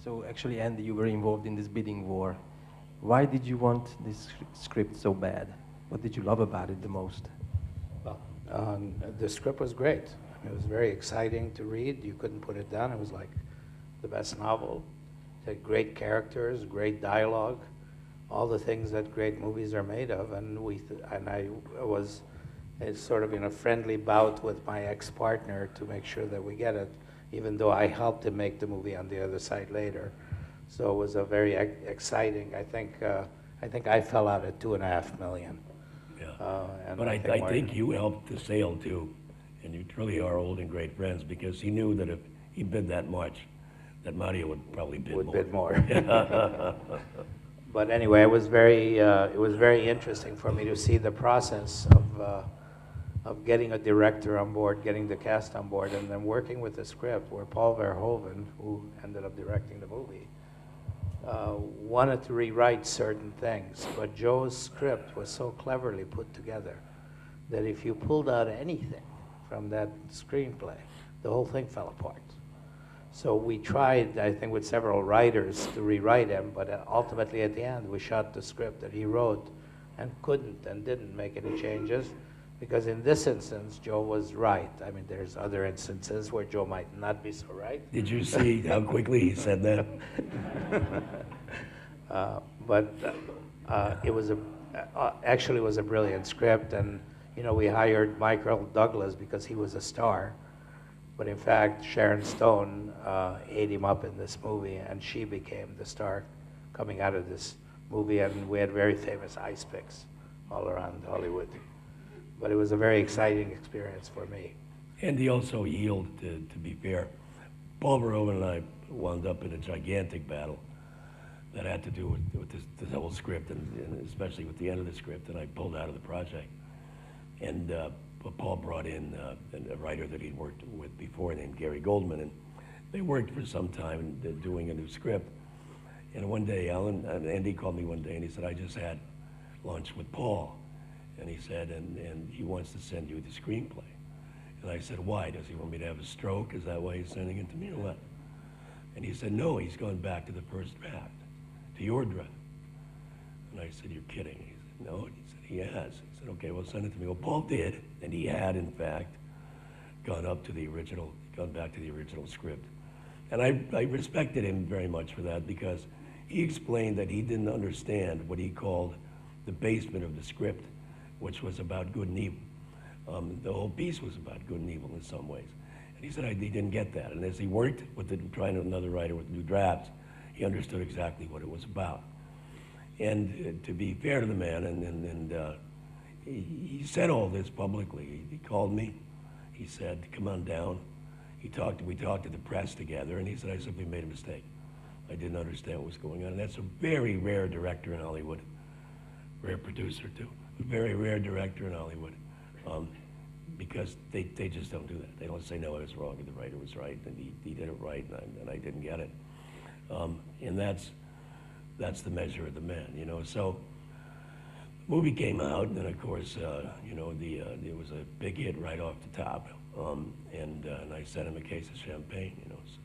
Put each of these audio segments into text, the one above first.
So actually, Andy, you were involved in this bidding war. Why did you want this script so bad? What did you love about it the most? Well, the script was great. I mean, it was very exciting to read. You couldn't put it down. It was like the best novel. It had great characters, great dialogue, all the things that great movies are made of. And I was sort of in a friendly bout with my ex-partner to make sure that we get it, even though I helped him make the movie on the other side later. So it was a very exciting. I think I fell out at $2.5 million. Yeah. But I think you helped the sale too, and you truly are old and great friends, because he knew that if he bid that much, that Mario would probably bid more. Would bid more. But anyway, it was very interesting for me to see the process of getting a director on board, getting the cast on board, and then working with the script, where Paul Verhoeven, who ended up directing the movie, wanted to rewrite certain things, but Joe's script was so cleverly put together that if you pulled out anything from that screenplay, the whole thing fell apart. So we tried, I think, with several writers to rewrite him, but ultimately at the end we shot the script that he wrote and couldn't and didn't make any changes, because in this instance Joe was right. I mean, there's other instances where Joe might not be so right. Did you see how quickly he said that? It was actually was a brilliant script, and you know, we hired Michael Douglas because he was a star, but in fact Sharon Stone ate him up in this movie, and she became the star coming out of this movie, and we had very famous ice picks all around Hollywood. But it was a very exciting experience for me. And he also yielded, to be fair. Paul Verhoeven and I wound up in a gigantic battle that had to do with this whole script, and especially with the end of the script, and I pulled out of the project. And Paul brought in a writer that he'd worked with before named Gary Goldman, and they worked for some time doing a new script. And one day, Andy called me one day, and he said, I just had lunch with Paul. And he said, and he wants to send you the screenplay. And I said, why? Does he want me to have a stroke? Is that why he's sending it to me or what? And he said, no, he's gone back to the first draft, to your draft. And I said, you're kidding. He said, no. And he said, he has. He said, okay, well, send it to me. Well, Paul did, and he had, in fact, gone back to the original script. And I respected him very much for that, because he explained that he didn't understand what he called the basement of the script, which was about good and evil. The whole piece was about good and evil in some ways. And he said he didn't get that. And as he worked with trying another writer with new drafts, he understood exactly what it was about. And to be fair to the man, he said all this publicly. He called me. He said, come on down. We talked to the press together, and he said, I simply made a mistake. I didn't understand what was going on. And that's a very rare director in Hollywood. Rare producer, too. A very rare director in Hollywood, because they just don't do that. They don't say, no, I was wrong, and the writer was right, and he did it right, and I didn't get it. And that's the measure of the man, you know. So the movie came out, and of course, you know, it was a big hit right off the top, and I sent him a case of champagne, you know. So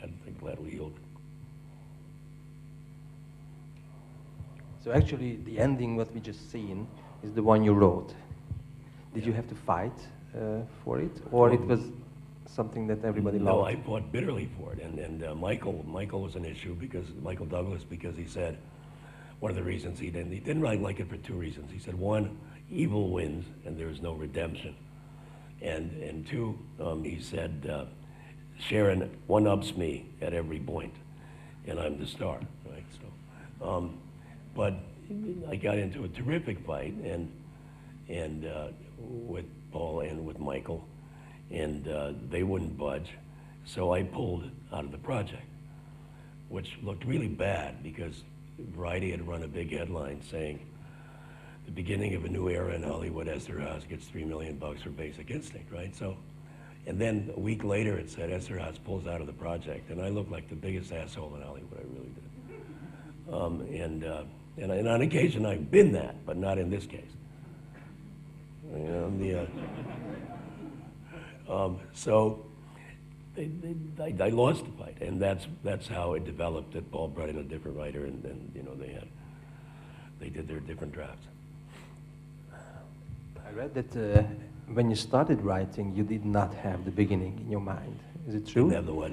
I'm glad we yielded. So actually, the ending, what we just seen, is the one you wrote. Did you have to fight for it, or it was something that everybody loved? No, I fought bitterly for it, and Michael was an issue, because Michael Douglas, because he said one of the reasons he didn't really like it for two reasons. He said, one, evil wins and there is no redemption, and two, he said, Sharon one-ups me at every point, and I'm the star, right? So, but I got into a terrific fight, and with Paul and with Michael, and they wouldn't budge, so I pulled out of the project, which looked really bad, because Variety had run a big headline saying, the beginning of a new era in Hollywood, Eszterhas gets $3 million for Basic Instinct, right? So, and then a week later it said Eszterhas pulls out of the project, and I looked like the biggest asshole in Hollywood, I really did. And on occasion I've been that, but not in this case. You know, so I lost the fight, and that's how it developed. That Paul brought in a different writer, and you know they did their different drafts. I read that when you started writing, you did not have the beginning in your mind. Is it true? Didn't have the what?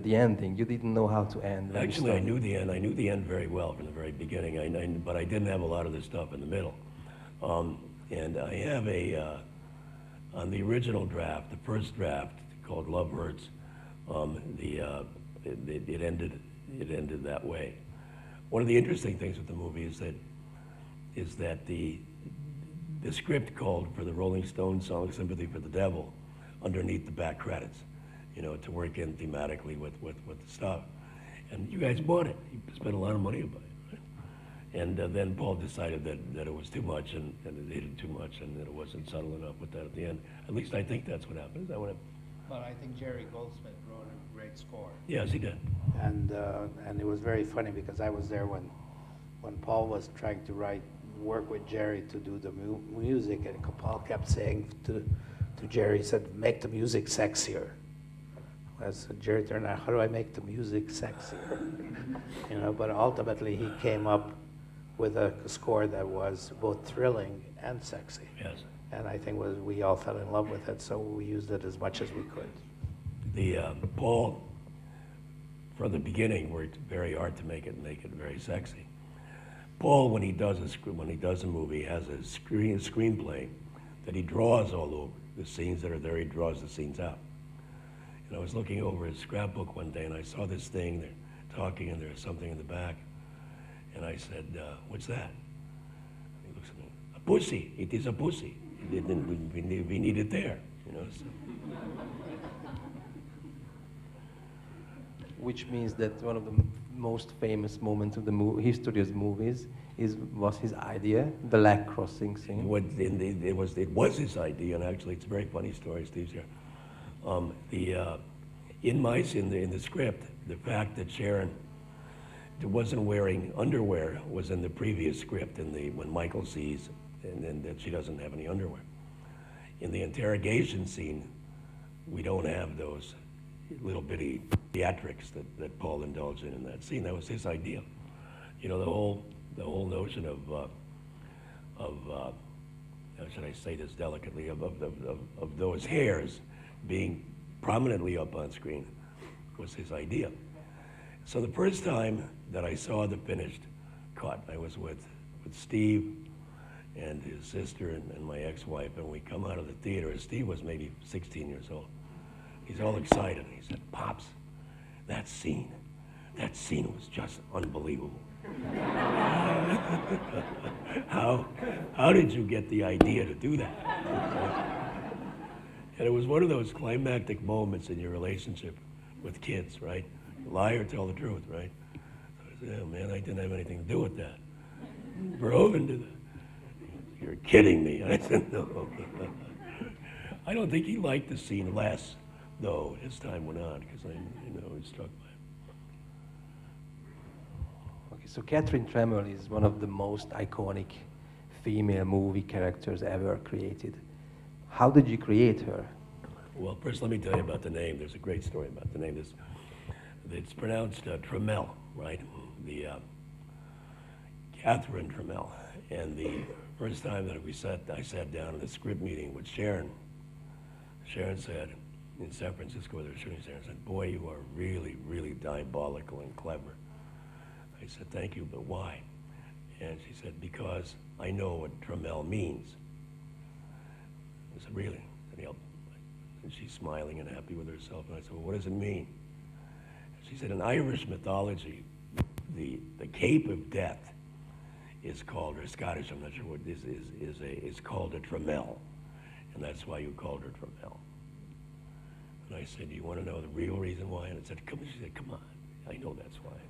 The ending. You didn't know how to end. when you Actually, I started. knew the end. I knew the end very well from the very beginning. But I didn't have a lot of the stuff in the middle. And I have on the original draft, the first draft called Love Hurts. It ended that way. One of the interesting things with the movie is that the script called for the Rolling Stones song "Sympathy for the Devil" underneath the back credits, you know, to work in thematically with the stuff. And you guys bought it. You spent a lot of money on it. Right? And then Paul decided that it was too much and it needed too much and that it wasn't subtle enough with that at the end. At least I think that's what happened. Is that what happened? But I think Jerry Goldsmith wrote a great score. Yes, he did. And it was very funny because I was there when Paul was trying to work with Jerry to do the music, and Paul kept saying to Jerry, he said, make the music sexier. As Jerry turned out, how do I make the music sexier? You know, but ultimately he came up with a score that was both thrilling and sexy. Yes. And I think we all fell in love with it, so we used it as much as we could. Paul, from the beginning, worked very hard to make it very sexy. Paul, when he does a movie, has a screenplay that he draws all over. The scenes that are there, he draws the scenes out. And I was looking over his scrapbook one day, and I saw this thing. They're talking, and there's something in the back. And I said, "What's that?" And he looks at me. "A pussy. It is a pussy. We need it there." You know. So. Which means that one of the most famous moments of the history of movies was his idea, the leg crossing scene. It was his idea, and actually, it's a very funny story. Steve's here. In the script, the fact that Sharon wasn't wearing underwear was in the previous script. When Michael sees, and that she doesn't have any underwear. In the interrogation scene, we don't have those little bitty theatrics that Paul indulged in that scene. That was his idea. You know, the whole notion of how should I say this delicately, of those hairs being prominently up on screen was his idea. So the first time that I saw the finished cut, I was with Steve and his sister and my ex-wife, and we come out of the theater. Steve was maybe 16 years old. He's all excited. He said, "Pops, that scene was just unbelievable." How did you get the idea to do that? And it was one of those climactic moments in your relationship with kids, right? Lie or tell the truth, right? So I said, "Oh man, I didn't have anything to do with that." Verhoeven did that. "You're kidding me." I said, "No." I don't think he liked the scene less, though, as time went on, because I was struck by it. Okay, so Catherine Tremell is one of the most iconic female movie characters ever created. How did you create her? Well, first let me tell you about the name. There's a great story about the name. It's pronounced Tremell, right? The Catherine Tremell. And the first time that I sat down in a script meeting with Sharon said, in San Francisco, they were shooting Sharon said, "Boy, you are really, really diabolical and clever." I said, "Thank you, but why?" And she said, "Because I know what Tremell means." I said, "Really?" And she's smiling and happy with herself. And I said, "Well, what does it mean?" She said, "In Irish mythology, the Cape of Death is called, or Scottish, I'm not sure what this is called a Tremell. And that's why you called her Tremell." And I said, "Do you want to know the real reason why?" And she said, "Come on, I know that's why."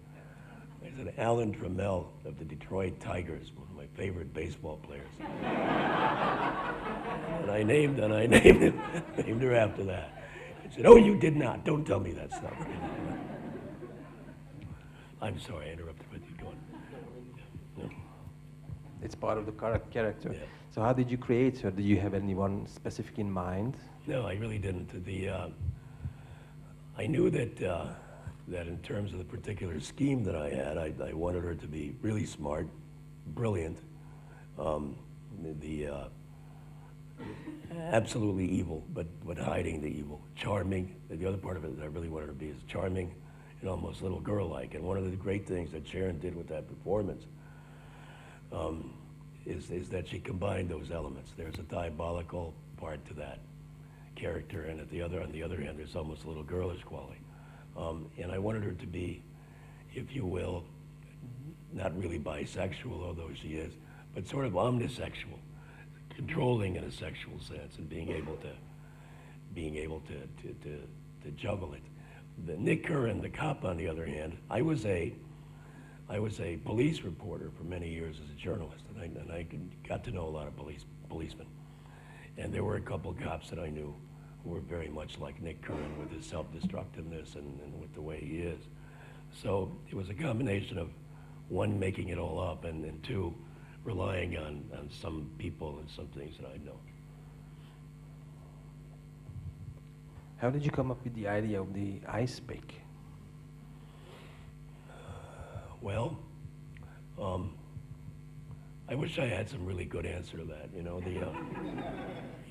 I said, "Alan Tremell of the Detroit Tigers, one of my favorite baseball players." And I named her after that. I said, "Oh, you did not. Don't tell me that stuff." I'm sorry, I interrupted, but you go on. Yeah. It's part of the character. Yeah. So how did you create her? Do you have anyone specific in mind? No, I really didn't. I knew that that in terms of the particular scheme that I had, I wanted her to be really smart, brilliant, um, the absolutely evil, but hiding the evil, charming. The other part of it that I really wanted her to be is charming and almost little girl-like. And one of the great things that Sharon did with that performance is that she combined those elements. There's a diabolical part to that character, and on the other hand, there's almost a little girlish quality. And I wanted her to be, if you will, not really bisexual, although she is, but sort of omnisexual, controlling in a sexual sense, and being able to juggle it. The Nick Curran, the cop, on the other hand, I was a police reporter for many years as a journalist, and I got to know a lot of policemen. And there were a couple of cops that I knew who were very much like Nick Curran with his self-destructiveness and with the way he is. So it was a combination of, one, making it all up, and two, relying on some people and some things that I know. How did you come up with the idea of the ice pick? Well, I wish I had some really good answer to that. You know,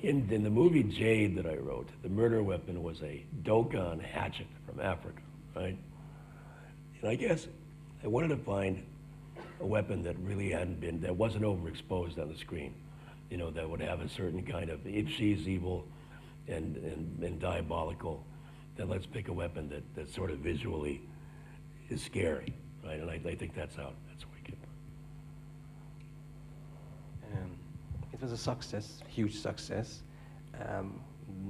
in the movie Jade that I wrote, the murder weapon was a Dogon hatchet from Africa, right? And I guess I wanted to find a weapon that really that wasn't overexposed on the screen, you know, that would have a certain kind of, if she's evil and diabolical, then let's pick a weapon that sort of visually is scary, right? And I think that's where we came from. It was a success, huge success,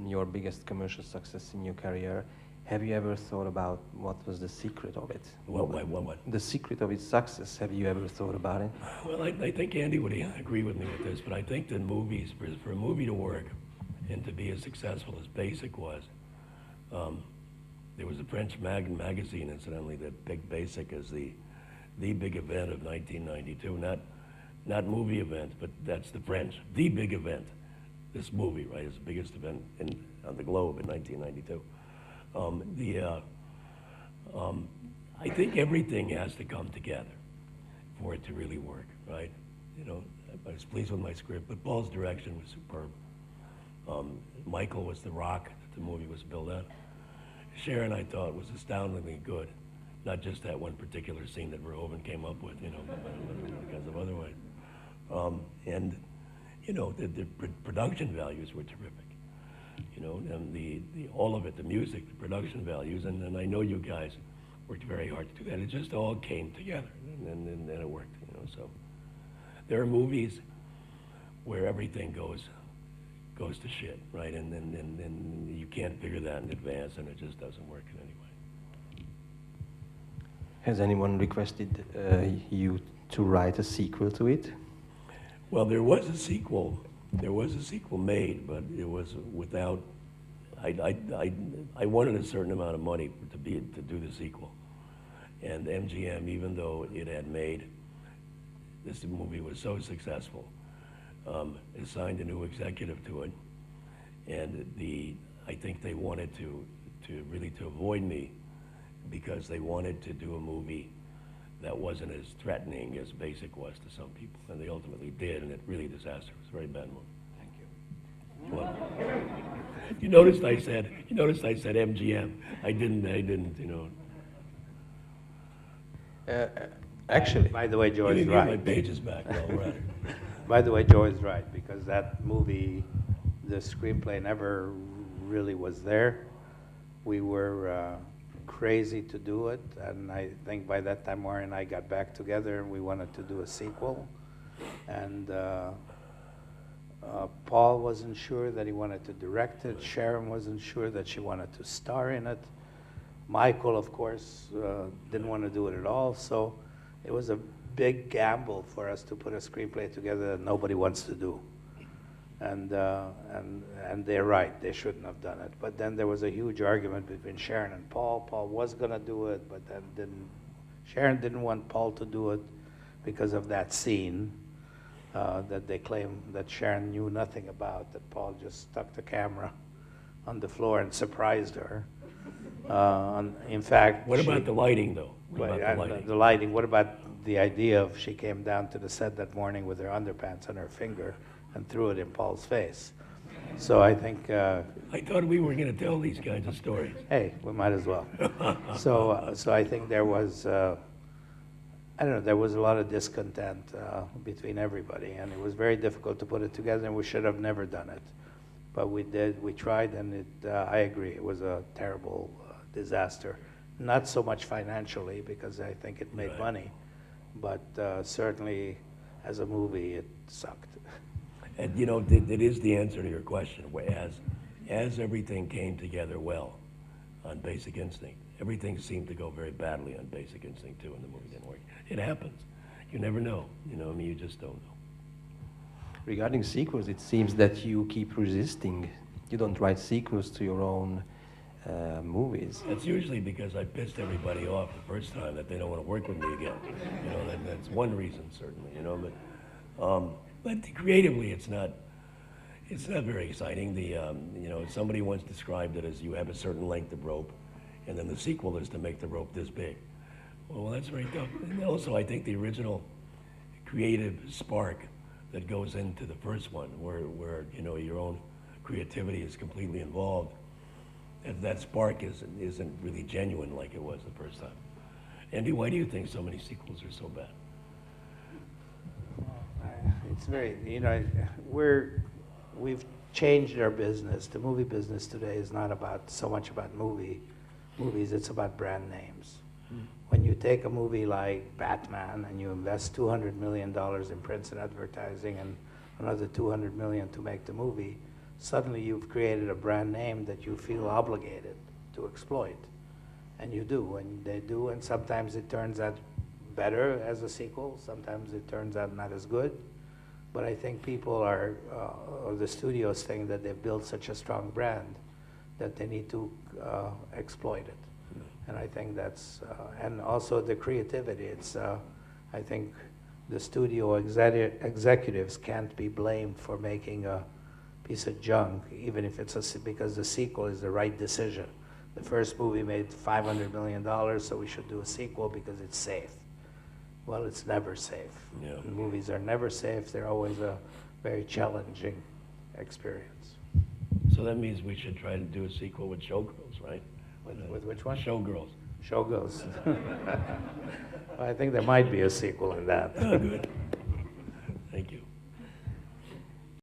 your biggest commercial success in your career. Have you ever thought about what was the secret of it? What? The secret of its success, have you ever thought about it? Well, I think Andy would agree with me with this, but I think that movies, for a movie to work and to be as successful as Basic was, there was a French magazine, incidentally, that picked Basic as the big event of 1992, not movie event, but that's the French, the big event. This movie, right, is the biggest event on the globe in 1992. I think everything has to come together for it to really work, right? You know, I was pleased with my script, but Paul's direction was superb. Michael was the rock that the movie was built on. Sharon, I thought, was astoundingly good. Not just that one particular scene that Verhoeven came up with, you know, but because of other ways. And, you know, the production values were terrific. You know, and the all of it, the music, the production values, and I know you guys worked very hard to do that. It just all came together, and it worked, you know. So there are movies where everything goes to shit, right? And you can't figure that in advance, and it just doesn't work in any way. Has anyone requested you to write a sequel to it? Well, there was a sequel. There was a sequel made, but it was without. I wanted a certain amount of money to do the sequel, and MGM, even though it had made this movie was so successful, assigned a new executive to it, and I think they wanted to really avoid me because they wanted to do a movie that wasn't as threatening as Basic was to some people, and they ultimately did, and it really disastrous. It was a very bad movie. Thank you. Well, you noticed I said MGM. I didn't, you know. Actually, By the way, Joe You is didn't get my right. pages back. Well, we're at it. By the way, Joe is right, because that movie, the screenplay never really was there. We were crazy to do it, and I think by that time Maureen and I got back together and we wanted to do a sequel. And Paul wasn't sure that he wanted to direct it. Sharon wasn't sure that she wanted to star in it. Michael, of course, didn't want to do it at all. So it was a big gamble for us to put a screenplay together that nobody wants to do. And they're right, they shouldn't have done it. But then there was a huge argument between Sharon and Paul. Paul was gonna do it, but then Sharon didn't want Paul to do it because of that scene that they claim that Sharon knew nothing about, that Paul just stuck the camera on the floor and surprised her. In fact, What about the lighting, though? What Right, about the lighting? the lighting. What about the idea of she came down to the set that morning with her underpants on her finger and threw it in Paul's face? So I think, I thought we were going to tell these kinds of stories. hey, we might as well. So I think there was, I don't know, there was a lot of discontent between everybody, and it was very difficult to put it together, and we should have never done it. But we did, we tried, and I agree, it was a terrible disaster. Not so much financially, because I think it made Right. money, but certainly as a movie, it sucked. And you know, that is the answer to your question. As everything came together well on Basic Instinct, everything seemed to go very badly on Basic Instinct too, and the movie didn't work. It happens. You never know. You know, I mean, you just don't know. Regarding sequels, it seems that you keep resisting. You don't write sequels to your own movies. That's usually because I pissed everybody off the first time that they don't want to work with me again. You know, that's one reason certainly. You know, but creatively, it's not very exciting. You know, somebody once described it as you have a certain length of rope, and then the sequel is to make the rope this big. Well, that's very tough. And also, I think the original creative spark that goes into the first one, where you know your own creativity is completely involved, that spark isn't really genuine like it was the first time. Andy, why do you think so many sequels are so bad? It's very, you know, we've changed our business. The movie business today is not so much about movies, it's about brand names. When you take a movie like Batman and you invest $200 million in prints and advertising and another $200 million to make the movie, suddenly you've created a brand name that you feel obligated to exploit. And you do, and they do, and sometimes it turns out better as a sequel, sometimes it turns out not as good. But I think people or the studios think that they've built such a strong brand that they need to exploit it. And I think that's, and also the creativity. I think the studio executives can't be blamed for making a piece of junk, even if it's because the sequel is the right decision. The first movie made $500 million, so we should do a sequel because it's safe. Well, it's never safe. Yeah. Movies are never safe. They're always a very challenging experience. So that means we should try to do a sequel with Showgirls, right? With which one? Showgirls. Showgirls. I think there might be a sequel in that. Oh, good.